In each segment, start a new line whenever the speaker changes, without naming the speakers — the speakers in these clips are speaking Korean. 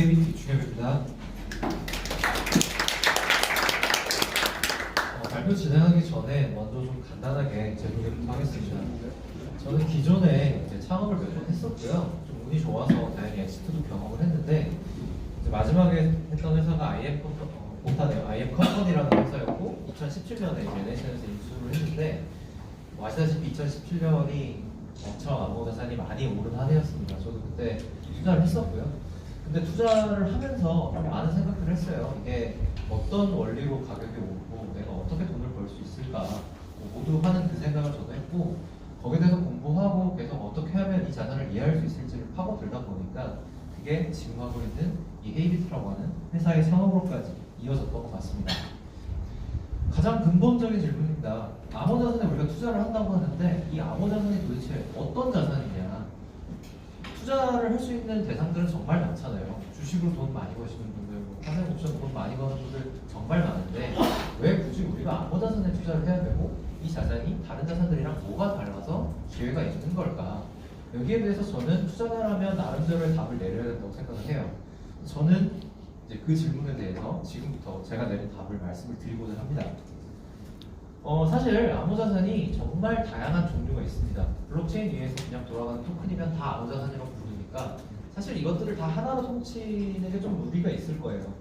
헤이비트 이충엽입니다. 발표 진행하기 전에 먼저 좀 간단하게 제 소개부터 하겠습니다. 저는 기존에 이제 창업을 몇 번 했었고요. 좀 운이 좋아서 다행히 엑시트도 경험을 했는데 이제 마지막에 했던 회사가 IM 컴퍼니라는 회사였고 2017년에 이제 NHN에서 인수를 했는데 아시다시피 2017년이 엄청 암호자산이 많이 오른 한 해였습니다. 저도 그때 투자를 했었고요. 근데 투자를 하면서 많은 생각들을 했어요. 이게 어떤 원리로 가격이 오르고 내가 어떻게 돈을 벌 수 있을까 모두 하는 그 생각을 저도 했고 거기에 대해서 공부하고 계속 어떻게 하면 이 자산을 이해할 수 있을지를 파고들다 보니까 그게 지금 하고 있는 이 헤이비트라고 하는 회사의 창업으로까지 이어졌던 것 같습니다. 가장 근본적인 질문입니다. 암호자산에 우리가 투자를 한다고 하는데 이 암호자산이 도대체 어떤 자산이냐? 투자를 할 수 있는 대상들은 정말 많잖아요. 주식으로 돈 많이 버시는 분들, 화살 옵션 돈 많이 버는 분들 정말 많은데 왜 굳이 우리가 암호자산에 투자를 해야 되고 이 자산이 다른 자산들이랑 뭐가 달라서 기회가 있는 걸까? 여기에 대해서 저는 투자자라면 나름대로의 답을 내려야 된다고 생각을 해요. 저는 이제 그 질문에 대해서 지금부터 제가 내린 답을 말씀을 드리고자 합니다. 사실 암호자산이 정말 다양한 종류가 있습니다. 블록체인 위에서 그냥 돌아가는 토큰이면 다 암호자산이라고 부르니까 사실 이것들을 다 하나로 통치는 게 좀 무리가 있을 거예요.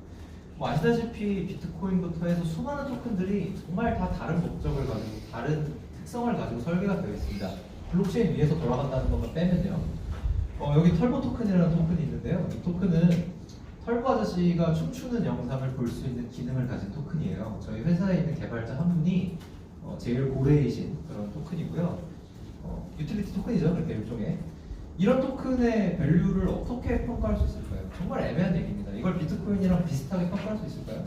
뭐 아시다시피 비트코인부터 해서 수많은 토큰들이 정말 다 다른 목적을 가지고 다른 특성을 가지고 설계가 되어 있습니다. 블록체인 위에서 돌아간다는 것만 빼면요. 여기 털보 토큰이라는 토큰이 있는데요. 이 토큰은 털보 아저씨가 춤추는 영상을 볼 수 있는 기능을 가진 토큰이에요. 저희 회사에 있는 개발자 한 분이 제일 고래이신 그런 토큰이고요. 유틸리티 토큰이죠. 그렇게 일종의. 이런 토큰의 밸류를 어떻게 평가할 수 있을까요? 정말 애매한 얘기입니다. 이걸 비트코인이랑 비슷하게 평가할 수 있을까요?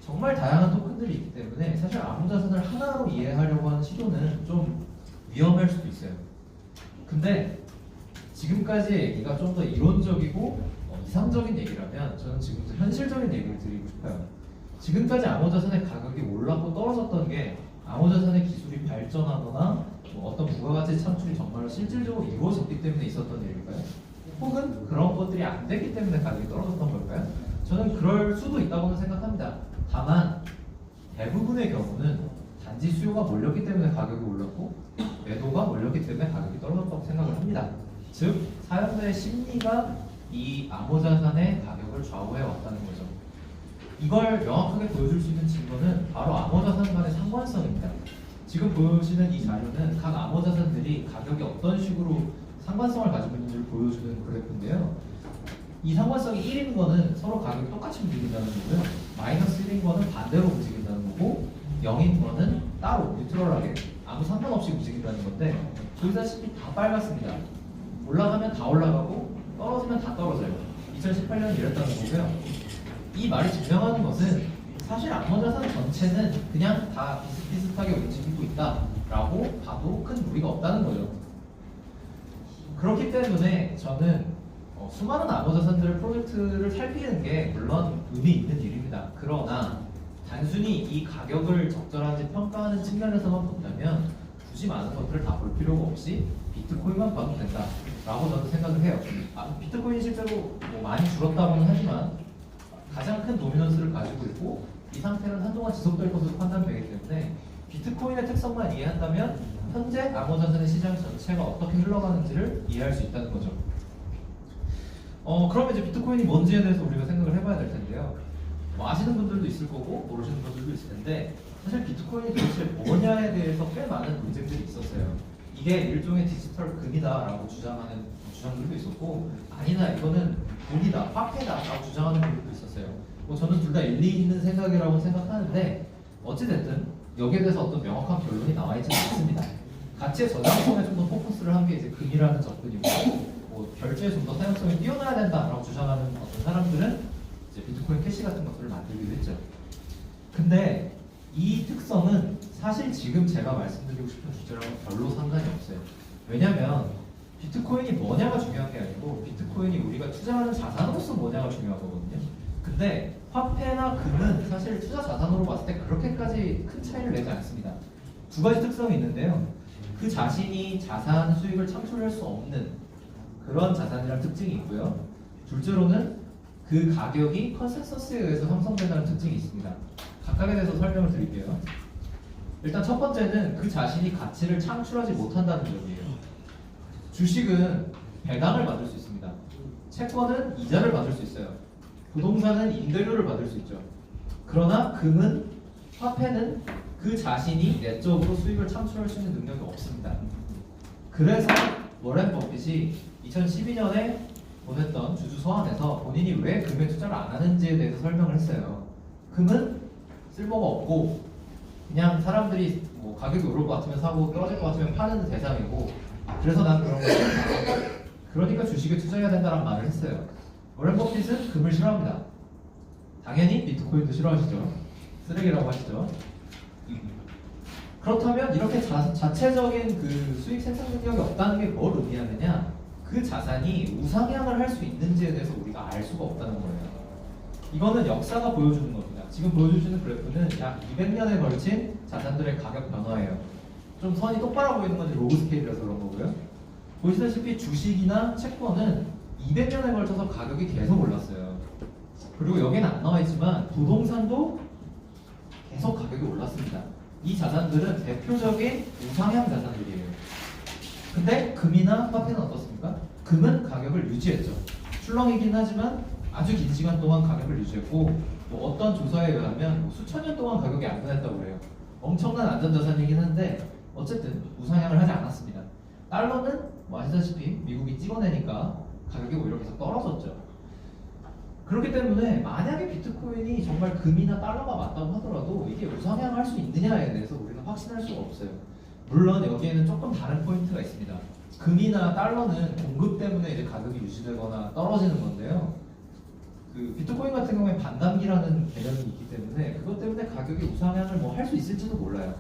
정말 다양한 토큰들이 있기 때문에 사실 암호자산을 하나로 이해하려고 하는 시도는 좀 위험할 수도 있어요. 근데 지금까지 얘기가 좀 더 이론적이고 이상적인 얘기라면 저는 지금부터 현실적인 얘기를 드리고 싶어요. 지금까지 암호자산의 가격이 올랐고 떨어졌던 게 암호자산의 기술이 발전하거나 어떤 부가가치 창출이 정말로 실질적으로 이루어졌기 때문에 있었던 일일까요? 혹은 그런 것들이 안 됐기 때문에 가격이 떨어졌던 걸까요? 저는 그럴 수도 있다고는 생각합니다. 다만 대부분의 경우는 단지 수요가 몰렸기 때문에 가격이 올랐고 매도가 몰렸기 때문에 가격이 떨어졌다고 생각을 합니다. 즉 사용자의 심리가 이 암호자산의 가격을 좌우해 왔다는 거죠. 이걸 명확하게 보여줄 수 있는 증거는 바로 암호자산 간의 상관성입니다. 지금 보시는 이 자료는 각 암호자산들이 가격이 어떤 식으로 상관성을 가지고 있는지를 보여주는 그래프인데요. 이 상관성이 1인 거는 서로 가격이 똑같이 움직인다는 거고요. 마이너스 1인 거는 반대로 움직인다는 거고 0인 거는 따로 뉴트럴하게 아무 상관없이 움직인다는 건데 보시다시피 다 빨갛습니다. 올라가면 다 올라가고 떨어지면 다 떨어져요. 2018년 이랬다는 거고요. 이 말이 증명하는 것은 사실 암호자산 전체는 그냥 다 비슷비슷하게 움직이고 있다라고 봐도 큰 무리가 없다는 거죠. 그렇기 때문에 저는 수많은 암호자산들의 프로젝트를 살피는 게 물론 의미 있는 일입니다. 그러나 단순히 이 가격을 적절한지 평가하는 측면에서만 본다면 굳이 많은 것들을 다 볼 필요가 없이 비트코인만 봐도 된다라고 저는 생각을 해요. 비트코인이 실제로 많이 줄었다고는 하지만 가장 큰 도미넌스를 가지고 있고 이 상태는 한동안 지속될 것으로 판단되기 때문에 비트코인의 특성만 이해한다면 현재 암호자산의 시장 전체가 어떻게 흘러가는지를 이해할 수 있다는 거죠. 그러면 이제 비트코인이 뭔지에 대해서 우리가 생각을 해봐야 될 텐데요. 아시는 분들도 있을 거고 모르시는 분들도 있을 텐데 사실 비트코인이 도대체 뭐냐에 대해서 꽤 많은 논쟁들이 있었어요. 이게 일종의 디지털 금이다라고 주장하는 주장들도 있었고 아니다 이거는 돈이다 화폐다라고 주장하는 분들도 있었어요. 저는 둘 다 일리 있는 생각이라고 생각하는데 어찌됐든 여기에 대해서 어떤 명확한 결론이 나와 있지는 않습니다. 가치의 저장성에 좀 더 포커스를 한 게 이제 금이라는 접근이고 결제에 좀 더 사용성이 뛰어나야 된다라고 주장하는 어떤 사람들은 이제 비트코인 캐시 같은 것들을 만들기도 했죠. 근데 이 특성은 사실 지금 제가 말씀드리고 싶은 주제랑은 별로 상관이 없어요. 왜냐면 비트코인이 뭐냐가 중요한 게 아니고 비트코인이 우리가 투자하는 자산으로서 뭐냐가 중요한 거거든요. 근데 화폐나 금은 사실 투자 자산으로 봤을 때 그렇게까지 큰 차이를 내지 않습니다. 두 가지 특성이 있는데요. 그 자신이 자산 수익을 창출할 수 없는 그런 자산이란 특징이 있고요. 둘째로는 그 가격이 컨센서스에 의해서 형성된다는 특징이 있습니다. 각각에 대해서 설명을 드릴게요. 일단 첫 번째는 그 자신이 가치를 창출하지 못한다는 점이에요. 주식은 배당을 받을 수 있습니다. 채권은 이자를 받을 수 있어요. 부동산은 임대료를 받을 수 있죠. 그러나 금은, 화폐는 그 자신이 내적으로 수익을 창출할 수 있는 능력이 없습니다. 그래서 워렌 버핏이 2012년에 보냈던 주주 서한에서 본인이 왜 금에 투자를 안 하는지에 대해서 설명을 했어요. 금은 쓸모가 없고 그냥 사람들이 뭐 가격이 오를 것 같으면 사고 떨어질 것 같으면 파는 대상이고, 그래서 난 그런 거 그러니까 주식에 투자해야 된다는 말을 했어요. 워렌 버핏은 금을 싫어합니다. 당연히 비트코인도 싫어하시죠. 쓰레기라고 하시죠. 그렇다면 이렇게 자체적인 그 수익 생산 능력이 없다는 게 뭘 의미하느냐? 그 자산이 우상향을 할 수 있는지에 대해서 우리가 알 수가 없다는 거예요. 이거는 역사가 보여주는 겁니다. 지금 보여주시는 그래프는 약 200년에 걸친 자산들의 가격 변화예요. 좀 선이 똑바로 보이는 건지 로그 스케일이라서 그런 거고요. 보시다시피 주식이나 채권은 200년에 걸쳐서 가격이 계속 올랐어요. 그리고 여기는 안 나와 있지만 부동산도 계속 가격이 올랐습니다. 이 자산들은 대표적인 우상향 자산들이에요. 근데 금이나 화폐는 어떻습니까? 금은 가격을 유지했죠. 출렁이긴 하지만 아주 긴 시간 동안 가격을 유지했고, 뭐 어떤 조사에 의하면 뭐 수천 년 동안 가격이 안 변했다고 해요. 엄청난 안전자산이긴 한데 어쨌든 우상향을 하지 않았습니다. 달러는 뭐 아시다시피 미국이 찍어내니까 가격이 오히려 계속 떨어졌죠. 그렇기 때문에 만약에 비트코인이 정말 금이나 달러가 맞다고 하더라도 이게 우상향할 수 있느냐에 대해서 우리는 확신할 수가 없어요. 물론 여기에는 조금 다른 포인트가 있습니다. 금이나 달러는 공급 때문에 이제 가격이 유지되거나 떨어지는 건데요. 그 비트코인 같은 경우에 반감기라는 개념이 있기 때문에 그것 때문에 가격이 우상향을 뭐 할 수 있을지도 몰라요.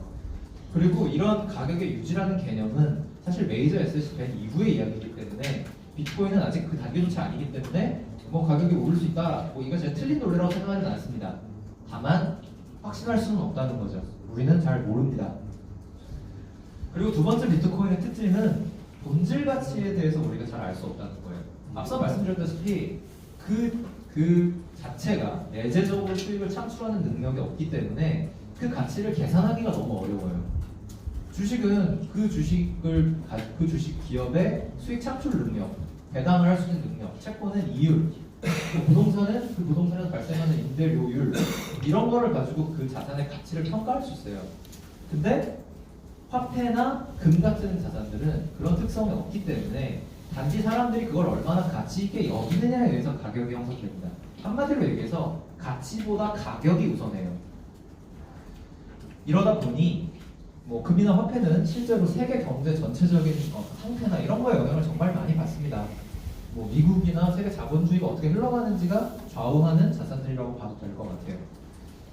그리고 이런 가격의 유지라는 개념은 사실 메이저 에셋이 된 이후의 이야기이기 때문에 비트코인은 아직 그 단계조차 아니기 때문에 뭐 가격이 오를 수 있다, 뭐 이거 제가 틀린 논리라고 생각하지는 않습니다. 다만 확신할 수는 없다는 거죠. 우리는 잘 모릅니다. 그리고 두 번째 비트코인의 특징은 본질 가치에 대해서 우리가 잘 알 수 없다는 거예요. 앞서 말씀드렸다시피 그 자체가 내재적으로 수익을 창출하는 능력이 없기 때문에 그 가치를 계산하기가 너무 어려워요. 주식은 그 주식 기업의 수익 창출 능력, 배당을 할 수 있는 능력, 채권은 이율, 부동산은 그 부동산에서 발생하는 임대료율, 이런 거를 가지고 그 자산의 가치를 평가할 수 있어요. 근데 화폐나 금 같은 자산들은 그런 특성이 없기 때문에 단지 사람들이 그걸 얼마나 가치 있게 여기느냐에 의해서 가격이 형성됩니다. 한마디로 얘기해서 가치보다 가격이 우선해요. 이러다 보니 뭐 금이나 화폐는 실제로 세계 경제 전체적인 상태나 이런 거에 영향을 정말 많이 받습니다. 뭐 미국이나 세계 자본주의가 어떻게 흘러가는지가 좌우하는 자산들이라고 봐도 될 것 같아요.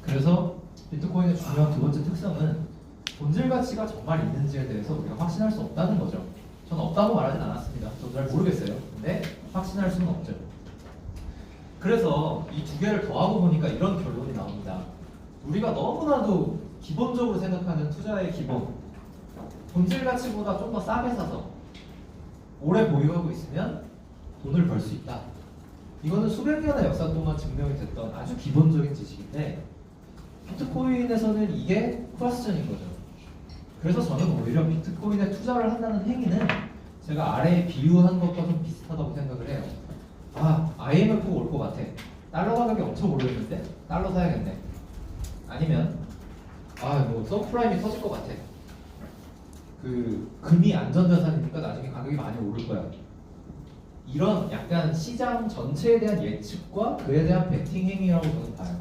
그래서 비트코인의 중요한 두 번째 특성은 본질 가치가 정말 있는지에 대해서 우리가 확신할 수 없다는 거죠. 저는 없다고 말하진 않았습니다. 저도 잘 모르겠어요. 근데 확신할 수는 없죠. 그래서 이 두 개를 더하고 보니까 이런 결론이 나옵니다. 우리가 너무나도 기본적으로 생각하는 투자의 기본, 본질 가치보다 좀 더 싸게 사서 오래 보유하고 있으면 돈을 벌 수 있다. 이거는 수백 년의 역사 동안 증명이 됐던 아주 기본적인 지식인데 비트코인에서는 이게 퀘스천인 거죠. 그래서 저는 오히려 비트코인에 투자를 한다는 행위는 제가 아래에 비유한 것과 좀 비슷하다고 생각을 해요. IMF가 올 것 같아. 달러 가격이 엄청 오르는데 달러 사야겠네. 아니면 뭐 서프라임이 터질 것 같아. 그 금이 안전자산이니까 나중에 가격이 많이 오를 거야. 이런 약간 시장 전체에 대한 예측과 그에 대한 베팅 행위라고 저는 봐요.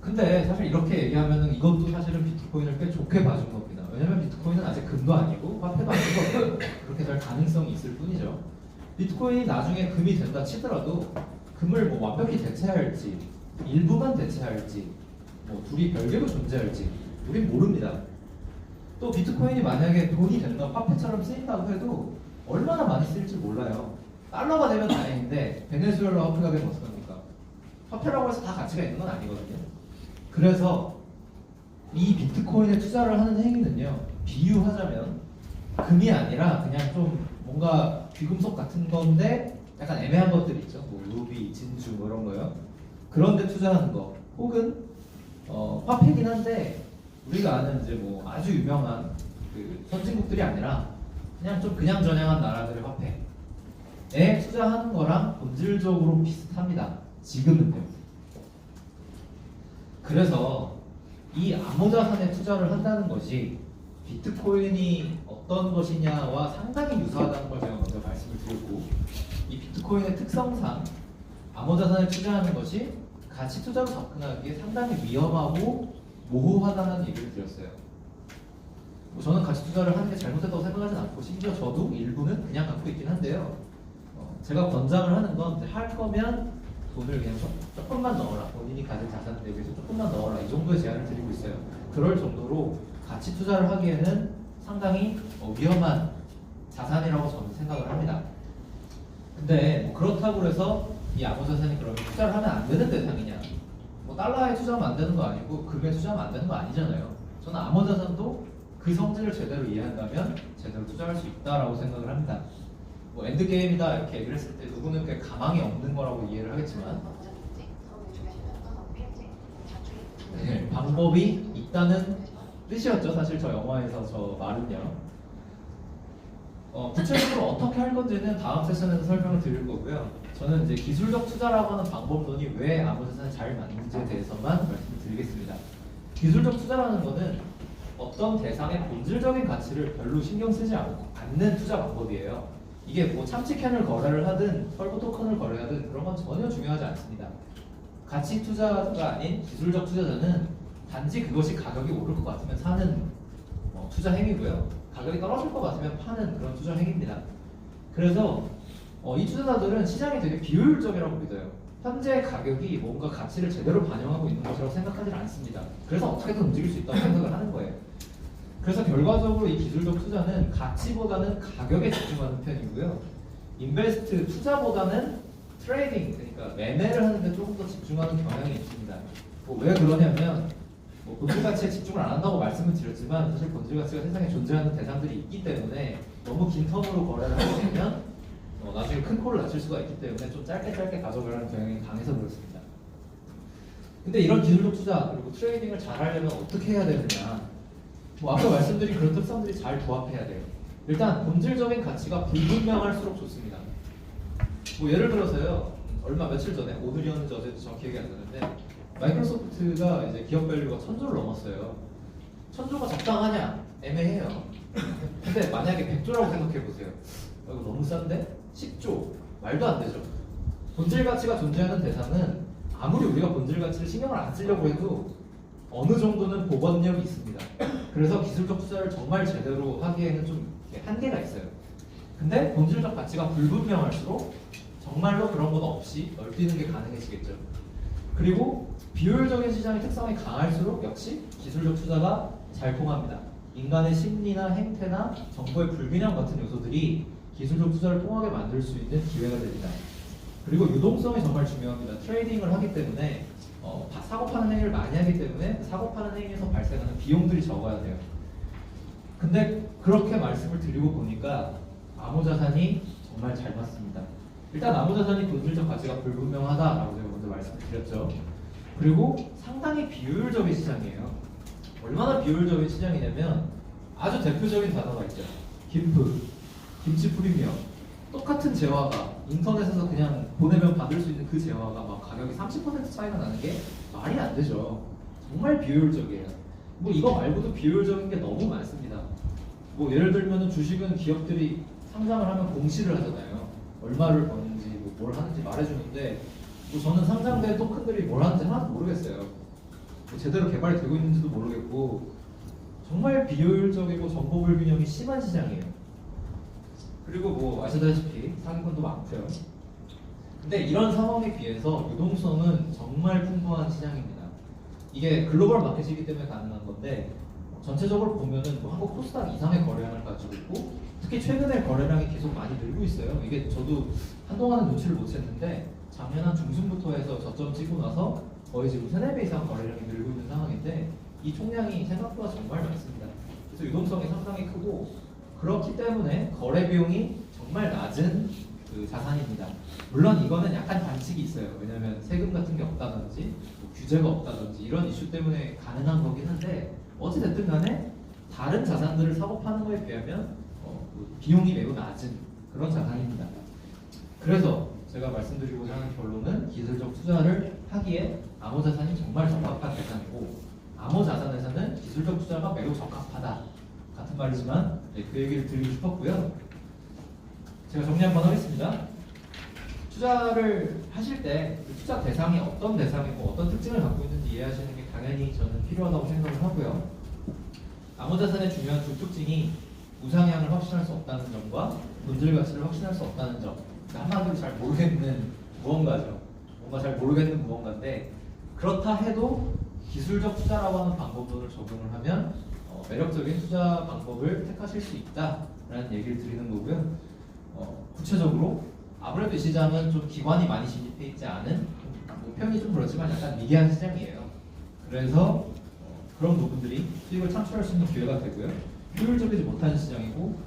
근데 사실 이렇게 얘기하면은 이것도 사실은 비트코인을 꽤 좋게 봐준 겁니다. 왜냐면 비트코인은 아직 금도 아니고 화폐도 아니고 그렇게 될 가능성이 있을 뿐이죠. 비트코인이 나중에 금이 된다 치더라도 금을 뭐 완벽히 대체할지 일부만 대체할지 뭐 둘이 별개로 존재할지 우린 모릅니다. 또 비트코인이 만약에 돈이 된다, 화폐처럼 쓰인다고 해도 얼마나 많이 쓰일지 몰라요. 달러가 되면 다행인데 베네수엘라 화폐가 되면 어떡합니까? 화폐라고 해서 다 가치가 있는 건 아니거든요. 그래서 이 비트코인에 투자를 하는 행위는요, 비유하자면 금이 아니라 그냥 좀 뭔가 귀금속 같은 건데 약간 애매한 것들이 있죠. 뭐 루비, 진주 뭐 이런 거요. 그런데 투자하는 거, 혹은 화폐긴 한데 우리가 아는 이제 뭐 아주 유명한 그 선진국들이 아니라 그냥 좀 그냥저냥한 나라들의 화폐에 투자하는 거랑 본질적으로 비슷합니다. 지금은요. 그래서 이 암호자산에 투자를 한다는 것이 비트코인이 어떤 것이냐와 상당히 유사하다는 걸 제가 먼저 말씀을 드렸고, 이 비트코인의 특성상 암호자산에 투자하는 것이 가치 투자로 접근하기에 상당히 위험하고 모호하다는 얘기를 드렸어요. 뭐 저는 가치 투자를 하는 게 잘못됐다고 생각하진 않고, 심지어 저도 일부는 그냥 갖고 있긴 한데요. 제가 권장을 하는 건 할 거면 돈을 그냥 조금만 넣어라. 본인이 가진 자산 대비해서 조금만 넣어라. 이 정도의 제안을 드리고 있어요. 그럴 정도로 가치 투자를 하기에는 상당히 위험한 자산이라고 저는 생각을 합니다. 근데 뭐 그렇다고 해서 이 암호자산이 그러면 투자를 하면 안 되는 대상이냐? 뭐 달러에 투자하면 안 되는 거 아니고 금에 투자하면 안 되는 거 아니잖아요. 저는 암호자산도 그 성질을 제대로 이해한다면 제대로 투자할 수 있다라고 생각을 합니다. 뭐 엔드게임이다 이렇게 얘기를 했을 때 누구는 꽤 가망이 없는 거라고 이해를 하겠지만, 네, 방법이 있다는 뜻이었죠. 사실 저 영화에서 저 말은요. 구체적으로 어떻게 할 건지는 다음 세션에서 설명을 드릴 거고요. 저는 이제 기술적 투자라고 하는 방법론이 왜 암호자산에 잘 맞는지에 대해서만 말씀을 드리겠습니다. 기술적 투자라는 거는 어떤 대상의 본질적인 가치를 별로 신경 쓰지 않는 투자 방법이에요. 이게 뭐 참치캔을 거래를 하든 털보 토큰을 거래하든 그런 건 전혀 중요하지 않습니다. 가치 투자가 아닌 기술적 투자자는 단지 그것이 가격이 오를 것 같으면 사는 투자 행위고요. 가격이 떨어질 것 같으면 파는 그런 투자 행위입니다. 그래서 이 투자자들은 시장이 되게 비효율적이라고 믿어요. 현재 가격이 뭔가 가치를 제대로 반영하고 있는 것이라고 생각하지 않습니다. 그래서 어떻게든 움직일 수 있다고 생각을 하는 거예요. 그래서 결과적으로 이 기술적 투자는 가치보다는 가격에 집중하는 편이고요. 인베스트 투자보다는 트레이딩, 그러니까 매매를 하는데 조금 더 집중하는 경향이 있습니다. 왜 그러냐면 본질 가치에 집중을 안 한다고 말씀을 드렸지만, 사실 본질 가치가 세상에 존재하는 대상들이 있기 때문에 너무 긴 텀으로 거래를 하게 되면 나중에 큰 코를 다칠 수가 있기 때문에 좀 짧게 가져가려는 경향이 강해서 그렇습니다. 근데 이런 기술적 투자 그리고 트레이딩을 잘 하려면 어떻게 해야 되느냐? 아까 말씀드린 그런 특성들이 잘 부합해야 돼요. 일단 본질적인 가치가 불분명할수록 좋습니다. 예를 들어서요, 며칠 전에 오늘이었는지 어제도 정확히 기억이 안 나는데 마이크로소프트가 이제 기업 밸류가 1000조를 넘었어요. 1000조가 적당하냐? 애매해요. 근데 만약에 100조라고 생각해 보세요. 이거 너무 싼데? 10조 말도 안 되죠. 본질 가치가 존재하는 대상은 아무리 우리가 본질 가치를 신경을 안 쓰려고 해도 어느 정도는 복원력이 있습니다. 그래서 기술적 투자를 정말 제대로 하기에는 좀 한계가 있어요. 근데 본질적 가치가 불분명할수록 정말로 그런 것 없이 널뛰는 게 가능해지겠죠. 그리고 비효율적인 시장의 특성이 강할수록 역시 기술적 투자가 잘 통합니다. 인간의 심리나 행태나 정보의 불균형 같은 요소들이 기술적 투자를 통하게 만들 수 있는 기회가 됩니다. 그리고 유동성이 정말 중요합니다. 트레이딩을 하기 때문에 사고 파는 행위를 많이 하기 때문에 사고 파는 행위에서 발생하는 비용들이 적어야 돼요. 근데 그렇게 말씀을 드리고 보니까 암호자산이 정말 잘 맞습니다. 일단 암호자산이 본질적 가치가 불분명하다라고 제가 먼저 말씀을 드렸죠. 그리고 상당히 비효율적인 시장이에요. 얼마나 비효율적인 시장이냐면 아주 대표적인 단어가 있죠. 김프, 김치 프리미엄. 똑같은 재화가 인터넷에서 그냥 보내면 받을 수 있는 그 재화가 막 가격이 30% 차이가 나는 게 말이 안 되죠. 정말 비효율적이에요. 이거 말고도 비효율적인 게 너무 많습니다. 예를 들면 주식은 기업들이 상장을 하면 공시를 하잖아요. 얼마를 버는지 뭘 하는지 말해주는데 저는 상장된 토큰들이 뭘 하는지 하나도 모르겠어요. 제대로 개발이 되고 있는지도 모르겠고 정말 비효율적이고 정보 불균형이 심한 시장이에요. 그리고 아시다시피 사기꾼도 많고요. 근데 이런 상황에 비해서 유동성은 정말 풍부한 시장입니다. 이게 글로벌 마켓이기 때문에 가능한 건데 전체적으로 보면은 한국 코스닥 이상의 거래량을 가지고 있고 특히 최근에 거래량이 계속 많이 늘고 있어요. 이게 저도 한동안은 눈치를 못 챘는데 작년 한 중순부터 해서 저점 찍고 나서 거의 지금 3-4배 이상 거래량이 늘고 있는 상황인데 이 총량이 생각보다 정말 많습니다. 그래서 유동성이 상당히 크고 그렇기 때문에 거래 비용이 정말 낮은 그 자산입니다. 물론 이거는 약간 반칙이 있어요. 왜냐하면 세금 같은 게 없다든지 뭐 규제가 없다든지 이런 이슈 때문에 가능한 거긴 한데 어찌됐든 간에 다른 자산들을 사고 파는 거에 비하면 그 비용이 매우 낮은 그런 자산입니다. 그래서 제가 말씀드리고자 하는 결론은 기술적 투자를 하기에 암호자산이 정말 적합한 대상이고 암호자산에서는 기술적 투자가 매우 적합하다 같은 말이지만 그 얘기를 드리고 싶었고요. 제가 정리 한번 하겠습니다. 투자를 하실 때 그 투자 대상이 어떤 대상이고 어떤 특징을 갖고 있는지 이해하시는 게 당연히 저는 필요하다고 생각을 하고요. 암호자산의 중요한 두 특징이 우상향을 확신할 수 없다는 점과 본질 가치를 확신할 수 없다는 점. 그러니까 한마디로 잘 모르겠는 무언가죠. 뭔가 잘 모르겠는 무언가인데 그렇다 해도 기술적 투자라고 하는 방법론을 적용을 하면 매력적인 투자 방법을 택하실 수 있다라는 얘기를 드리는 거고요. 구체적으로 아무래도 이 시장은 좀 기관이 많이 진입해 있지 않은 뭐 표현이 좀 그렇지만 약간 미개한 시장이에요. 그래서 그런 부분들이 수익을 창출할 수 있는 기회가 되고요. 효율적이지 못한 시장이고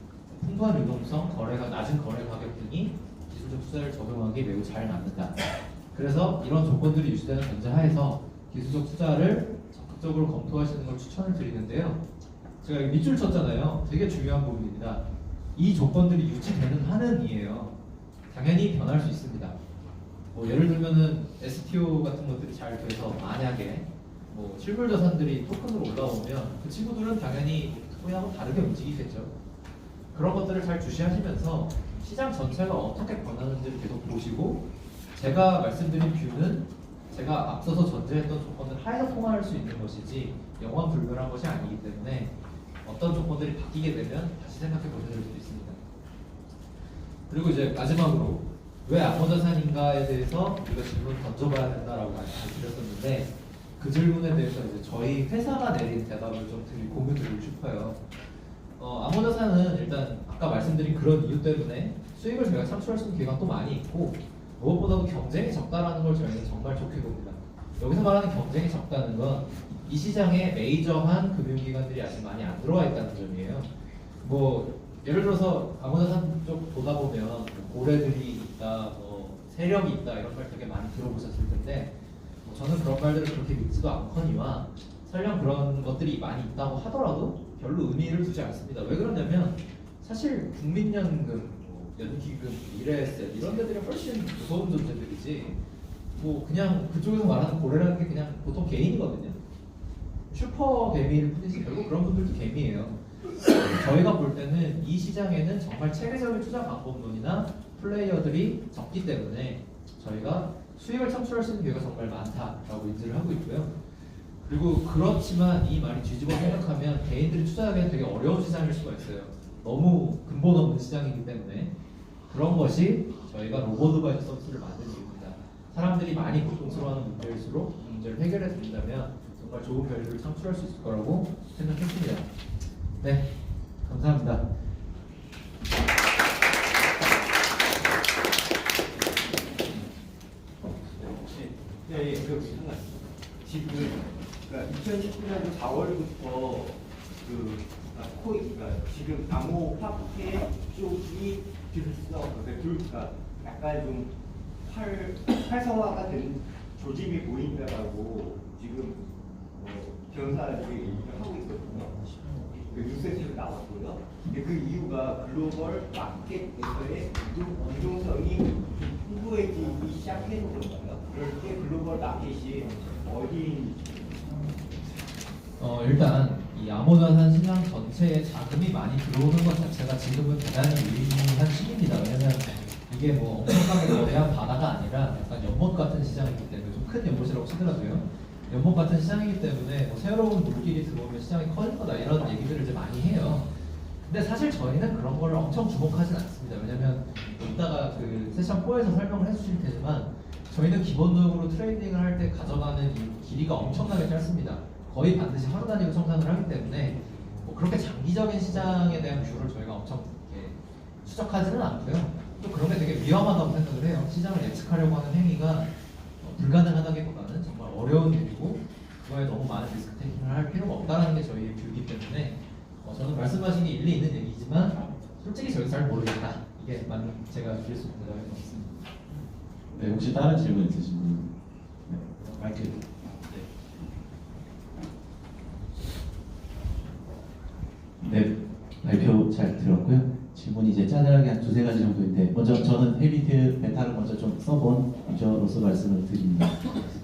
풍부한 유동성, 거래가 낮은 거래 가격 등이 기술적 투자를 적용하기 매우 잘 맞는다. 그래서 이런 조건들이 유지되는 전제 하에서 기술적 투자를 적극적으로 검토하시는 걸 추천을 드리는데요. 제가 여기 밑줄 쳤잖아요. 되게 중요한 부분입니다. 이 조건들이 유지되는 한은 이에요. 당연히 변할 수 있습니다. 뭐 예를 들면은 STO 같은 것들이 잘 돼서 만약에 뭐 실물 자산들이 토큰으로 올라오면 그 친구들은 당연히 토양하고 다르게 움직이겠죠. 그런 것들을 잘 주시하시면서 시장 전체가 어떻게 변하는지를 계속 보시고 제가 말씀드린 뷰는 제가 앞서서 전제했던 조건들 하에서 통할 수 있는 것이지 영원 불변한 것이 아니기 때문에 어떤 조건들이 바뀌게 되면 다시 생각해 보셔야 될 수도 있습니다. 그리고 이제 마지막으로 왜 암호자산인가에 대해서 우리가 질문을 던져봐야 된다라고 말씀드렸었는데 그 질문에 대해서 이제 저희 회사가 내린 대답을 좀 공유 드리고 싶어요. 암호자산은 일단 아까 말씀드린 그런 이유 때문에 수익을 저희가 창출할 수 있는 기회가 또 많이 있고 무엇보다도 경쟁이 적다라는 걸 저희는 정말 좋게 봅니다. 여기서 말하는 경쟁이 적다는 건 이 시장에 메이저한 금융기관들이 아직 많이 안 들어와 있다는 점이에요. 뭐 예를 들어서 암호자산 쪽 보다 보면 뭐 고래들이 있다, 뭐 세력이 있다 이런 말 되게 많이 들어보셨을 텐데 뭐 저는 그런 말들을 그렇게 믿지도 않거니와 설령 그런 것들이 많이 있다고 하더라도 별로 의미를 두지 않습니다. 왜 그러냐면 사실 국민연금, 뭐 연기금, 미래에셋 이런 데들이 훨씬 무서운 존재들이지 뭐 그냥 그쪽에서 말하는 고래라는 게 그냥 보통 개인이거든요. 슈퍼 개미일 뿐이지 결국 그런 분들도 개미예요. 저희가 볼 때는 이 시장에는 정말 체계적인 투자 방법론이나 플레이어들이 적기 때문에 저희가 수익을 창출할 수 있는 기회가 정말 많다라고 인지를 하고 있고요. 그리고 그렇지만 이 말이 뒤집어 생각하면 개인들이 투자하기엔 되게 어려운 시장일 수가 있어요. 너무 근본 없는 시장이기 때문에 그런 것이 저희가 로봇어바이저 서비스를 만든 이유입니다. 사람들이 많이 고통스러워하는 문제일수록 그 문제를 해결해 드린다면 정말 좋은 밸류를 창출할 수 있을 거라고 생각했습니다. 네, 감사합니다.
네, 지금 그러니까 2019년 4월부터 그러니까 지금 암호 화폐 쪽이 그러니까 약간 좀 활성화가 된 조짐이 보인다라고 지금 변사들이 얘기를 하고 있거든요. 그 뉴스에서 나왔고요. 근데 그 이유가 글로벌 마켓에서의 유동성이 풍부해지기 시작해서 그런가요? 그럴 때 글로벌 마켓이 어디?
일단 이 암호자산 시장 전체에 자금이 많이 들어오는 것 자체가 지금은 대단히 유의미한 시기입니다. 왜냐면 이게 뭐 엄청나게 거대한 바다가 아니라 약간 연못 같은 시장이기 때문에 좀 큰 연못이라고 치더라도요. 연못 같은 시장이기 때문에 뭐 새로운 물길이 들어오면 시장이 커질 거다 이런 얘기들을 이제 많이 해요. 근데 사실 저희는 그런 걸 엄청 주목하진 않습니다. 왜냐면 이따가 그 세션 4에서 설명을 해주실 테지만 저희는 기본적으로 트레이딩을 할 때 가져가는 이 길이가 엄청나게 짧습니다. 거의 반드시 하루 단위로 청산을 하기 때문에 뭐 그렇게 장기적인 시장에 대한 뷰를 저희가 엄청 추적하지는 않고요. 또 그런 게 되게 위험하다고 생각을 해요. 시장을 예측하려고 하는 행위가 불가능하다기보다는 정말 어려운 일이고 그거에 너무 많은 리스크 테이킹을 할 필요가 없다는 게 저희의 뷰이기 때문에 저는 말씀하신 게 일리 있는 얘기지만 솔직히 저희도 잘 모르겠다 이게 제가 드릴 수 있는 대답인 것 같습니다.
네, 혹시 다른 질문 있으신 분? 네, 마이크. 네, 발표 잘 들었고요. 질문이 이제 짜잘하게 한 두세 가지 정도인데, 먼저 저는 헤비트 베타를 먼저 좀 써본 유저로서 말씀을 드립니다.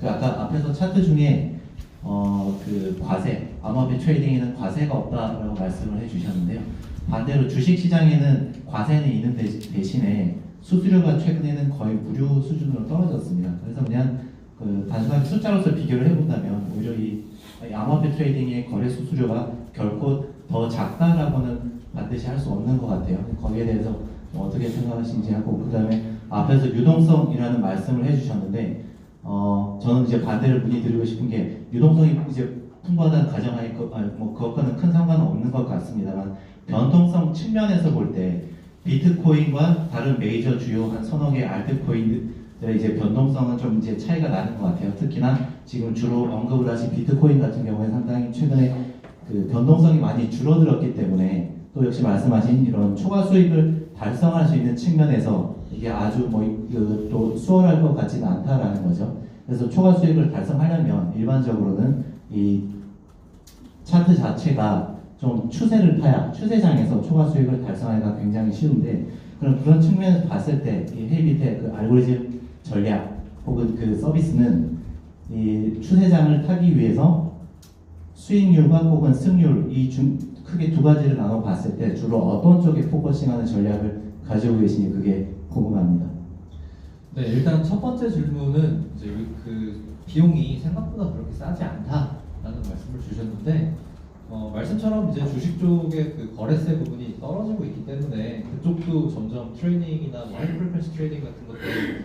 그 아까 앞에서 차트 중에 그 과세, 암호화폐 트레이딩에는 과세가 없다라고 말씀을 해주셨는데요. 반대로 주식 시장에는 과세는 있는 대신에 수수료가 최근에는 거의 무료 수준으로 떨어졌습니다. 그래서 그냥 그 단순하게 숫자로서 비교를 해본다면 오히려 이 암호화폐 트레이딩의 거래 수수료가 결코 더 작다라고는 반드시 할 수 없는 것 같아요. 거기에 대해서 어떻게 생각하시는지 하고, 그 다음에 앞에서 유동성이라는 말씀을 해주셨는데, 저는 이제 반대를 문의드리고 싶은 게, 유동성이 이제 풍부하다는 가정하에 뭐 그것과는 큰 상관은 없는 것 같습니다만, 변동성 측면에서 볼 때 비트코인과 다른 메이저 주요 한 서너 개 알트코인들의 이제 변동성은 좀 이제 차이가 나는 것 같아요. 특히나 지금 주로 언급을 하신 비트코인 같은 경우에 상당히 최근에 그 변동성이 많이 줄어들었기 때문에, 또 역시 말씀하신 이런 초과 수익을 달성할 수 있는 측면에서 이게 아주 또 수월할 것 같지는 않다라는 거죠. 그래서 초과 수익을 달성하려면 일반적으로는 이 차트 자체가 좀 추세를 타야 추세장에서 초과 수익을 달성하기가 굉장히 쉬운데, 그런 측면에서 봤을 때 이 헤이비트의 그 알고리즘 전략 혹은 그 서비스는 이 추세장을 타기 위해서 수익률과 혹은 승률 크게 두 가지를 나눠 봤을 때 주로 어떤 쪽에 포커싱하는 전략을 가지고 계시니 그게 궁금합니다.
네, 일단 첫 번째 질문은 이제 그 비용이 생각보다 그렇게 싸지 않다라는 말씀을 주셨는데, 말씀처럼 이제 주식 쪽의 그 거래세 부분이 떨어지고 있기 때문에 그쪽도 점점 트레이딩이나 뭐 하이 프리퀀시 트레이딩 같은 것들이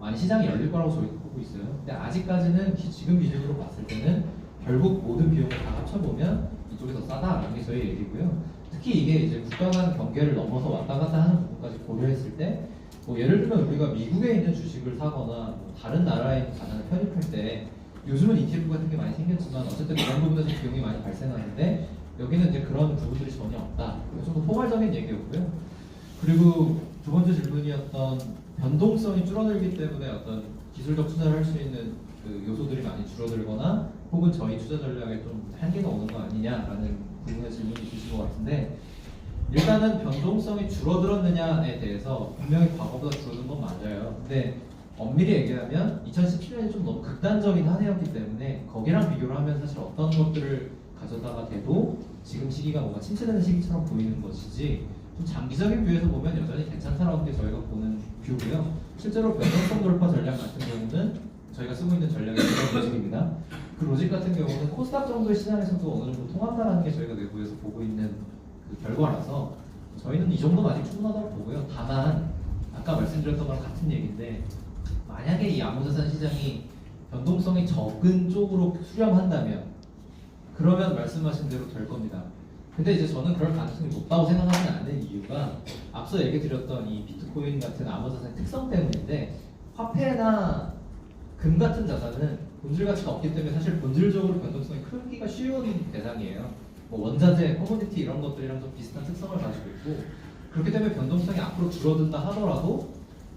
많이 시장이 열릴 거라고 저희도 보고 있어요. 근데 아직까지는 지금 기준으로 봤을 때는 결국 모든 비용을 다 합쳐보면 이쪽이 더 싸다라는 게 저희 얘기고요. 특히 이게 이제 국가 간 경계를 넘어서 왔다 갔다 하는 부분까지 고려했을 때, 뭐 예를 들면 우리가 미국에 있는 주식을 사거나 뭐 다른 나라에 있는 자산을 편입할 때, 요즘은 ETF 같은 게 많이 생겼지만 어쨌든 그런 부분에서 비용이 많이 발생하는데, 여기는 이제 그런 부분들이 전혀 없다. 좀 더 포괄적인 얘기였고요. 그리고 두 번째 질문이었던 변동성이 줄어들기 때문에 어떤 기술적 투자를 할 수 있는 그 요소들이 많이 줄어들거나 혹은 저희 투자 전략에 좀 한계가 오는 거 아니냐라는 부분의 질문이 주신 것 같은데, 일단은 변동성이 줄어들었느냐에 대해서 분명히 과거보다 줄어든 건 맞아요. 근데 엄밀히 얘기하면 2017년이 좀 너무 극단적인 한 해였기 때문에 거기랑 비교를 하면 사실 어떤 것들을 가져다가 대도 지금 시기가 뭔가 침체되는 시기처럼 보이는 것이지, 좀 장기적인 뷰에서 보면 여전히 괜찮다라는 게 저희가 보는 뷰고요. 실제로 변동성 돌파 전략 같은 경우는 저희가 쓰고 있는 전략이 그런 로직입니다. 그 로직 같은 경우는 코스닥 정도의 시장에서도 어느 정도 통한다는 게 저희가 내부에서 보고 있는 그 결과라서 저희는 이 정도는 아직 충분하다고 보고요. 다만 아까 말씀드렸던 거랑 같은 얘기인데, 만약에 이 암호자산 시장이 변동성이 적은 쪽으로 수렴한다면 그러면 말씀하신 대로 될 겁니다. 근데 이제 저는 그럴 가능성이 높다고 생각하지 않는 이유가 앞서 얘기 드렸던 이 비트코인 같은 암호자산의 특성 때문인데, 화폐나 금 같은 자산은 본질 가치가 없기 때문에 사실 본질적으로 변동성이 크기가 쉬운 대상이에요. 뭐 원자재, 커머디티 이런 것들이랑 좀 비슷한 특성을 가지고 있고, 그렇기 때문에 변동성이 앞으로 줄어든다 하더라도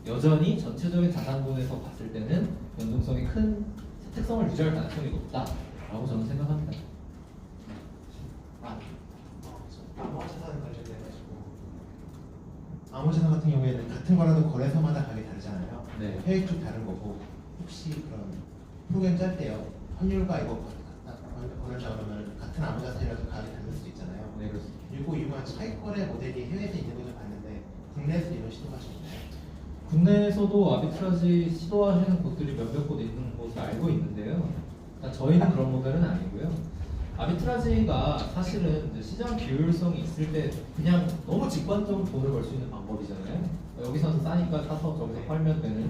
여전히 전체적인 자산군에서 봤을 때는 변동성이 큰 특성을 유지할 가능성이 높다라고 저는 생각합니다.
암호자산 관련돼가지고, 암호자산 같은 경우에는 같은 거라도 거래소마다 가격이 다르잖아요.
네.
해외 쪽 다른 거고, 혹시 그런 프로그램 짤 때요, 환율과 이거 거래자 그러면 같은 암호자산이라도 가격이 다를 수도 있잖아요.
네, 그렇습니다.
그리고 이거는 차익 거래 모델이 해외에서 있는 것을 봤는데 국내에서 이런 시도가 있나요?
국내에서도 아비트라지 시도하시는 곳들이 몇몇 곳 있는 것을 알고 있는데요. 저희는 그런 모델은 아니고요. 아비트라지가 사실은 이제 시장 비효율성이 있을 때 그냥 너무 직관적으로 돈을 벌 수 있는 방법이잖아요. 여기서는 싸니까 사서 저기서 팔면 되는.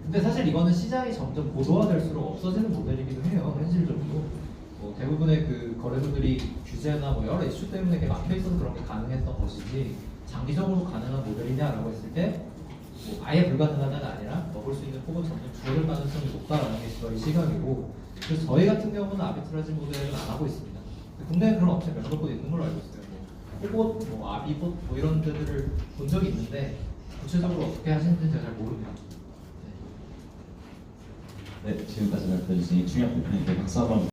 근데 사실 이거는 시장이 점점 고도화될수록 없어지는 모델이기도 해요. 현실적으로. 뭐 대부분의 그 거래소들이 규제나 뭐 여러 이슈 때문에 이렇게 막혀 있어서 그런 게 가능했던 것이지, 장기적으로 가능한 모델이냐라고 했을 때 뭐 아예 불가능하다는 아니라 먹을 수 있는 폭은 점점 줄어들 가능성이 높다라는 게 저희 시각이고, 그래서 저희 같은 경우는 아비트라지 모델은 안 하고 있습니다. 국내에 그런 업체 몇몇 곳 있는 걸로 알고 있어요. 뭐 호봇, 뭐 아비봇 뭐 이런 데들을 본 적이 있는데 구체적으로 어떻게 하시는지 제가 잘 모릅니다. 네.
네, 지금까지 발표해주신 이충혁 대표님께 박수 한번